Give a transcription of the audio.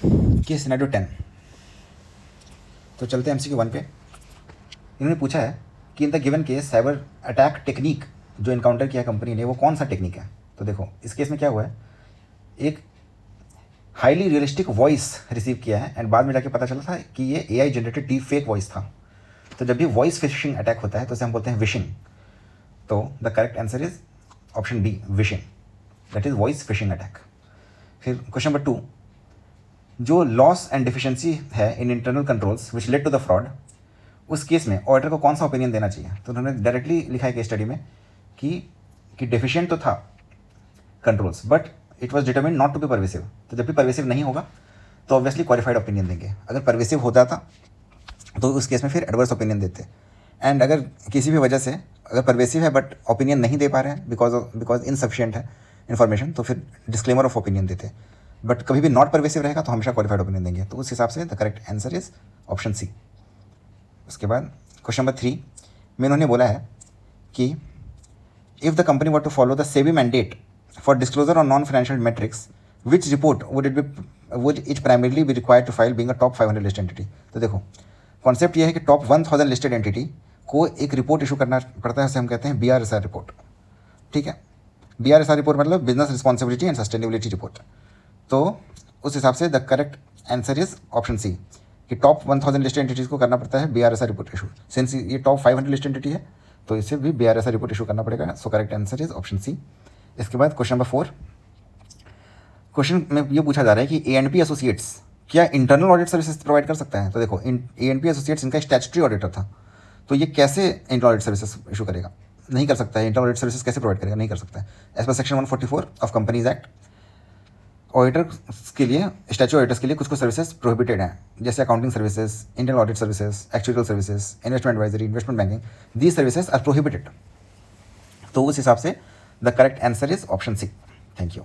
Case scenario 10। तो चलते हैं MCQ 1 पे। इन्होंने पूछा है कि in the given case cyber attack technique जो इनकाउंटर किया कंपनी ने वो कौन सा टेक्निक है। तो देखो इस केस में क्या हुआ है, एक हाईली रियलिस्टिक वॉइस रिसीव किया है एंड बाद में जाके पता चला था कि ये AI generated deep fake voice था। तो जब भी वॉइस फिशिंग अटैक होता है तो उसे हम बोलते हैं विशिंग। तो the correct answer is option D, vishing, that is voice phishing attack. फिर क्वेश्चन नंबर 2, जो लॉस एंड डिफिशिएंसी है in internal controls which led to the fraud, उस केस में ऑडिटर को कौन सा ओपिनियन देना चाहिए। तो उन्होंने डायरेक्टली लिखा है केस स्टडी में कि डेफिशिएंट तो था controls but it was determine not to be pervasive. तो जब भी परवेसिव नहीं होगा तो ऑब्वियसली क्वालिफाइड ओपिनियन देंगे। अगर परवेसिव होता था तो उस केस में फिर एडवर्स ओपिनियन देते। एंड अगर किसी भी वजह से अगर परवेसिव है बट ओपिनियन नहीं दे पा रहे हैं बिकॉज इनसफिशिएंट है इन्फॉर्मेशन, तो फिर डिस्क्लेमर ऑफ ओपिनियन देते। बट कभी भी नॉट परवेसिव रहेगा तो हमेशा क्वालिफाइड ओपिनियन देंगे। तो उस हिसाब से the correct answer is option C. उसके बाद क्वेश्चन नंबर 3 में उन्होंने बोला है कि if the company were to follow the SEBI mandate for disclosure on non financial metrics which report would it primarily be required to file being a top 500 list entity. तो देखो concept ये है कि टॉप 1000 लिस्टेड एंटिटी को एक report issue करना पड़ता है, जिसे हम कहते हैं BRSR रिपोर्ट। ठीक है, BRSR रिपोर्ट मतलब business responsibility and sustainability report. तो उस हिसाब से the correct answer is option C कि टॉप 1000 लिस्टेड एंटिटीज़ को करना पड़ता है BRSR रिपोर्ट इशू। सिंस ये टॉप 500 लिस्टेड एंटिटी है तो इसे भी BRSR रिपोर्ट इशू करना पड़ेगा। So correct answer is option C. इसके बाद क्वेश्चन नंबर 4, क्वेश्चन में ये पूछा जा रहा है कि A&P एसोसिएट्स क्या इंटरनल ऑडिट सर्विसेज प्रोवाइड कर सकता है। तो देखो A&P एसोसिएट्स इनका स्टैट्यूटरी ऑडिटर था, तो ये कैसे इंटरनल ऑडिट सर्विसेज इशू करेगा, नहीं कर सकता है। इंटरनल ऑडिट सर्विसेज कैसे प्रोवाइड करेगा, नहीं कर सकता है। As per section 144 of companies act auditors के लिए, स्टैट्यूटरी ऑडिटर्स के लिए कुछ सर्विसेज प्रोहिबिटेड हैं, जैसे accounting services, internal audit services, actuarial services, investment advisory, investment banking, these services are prohibited. तो उस हिसाब से the correct answer is option C. Thank you.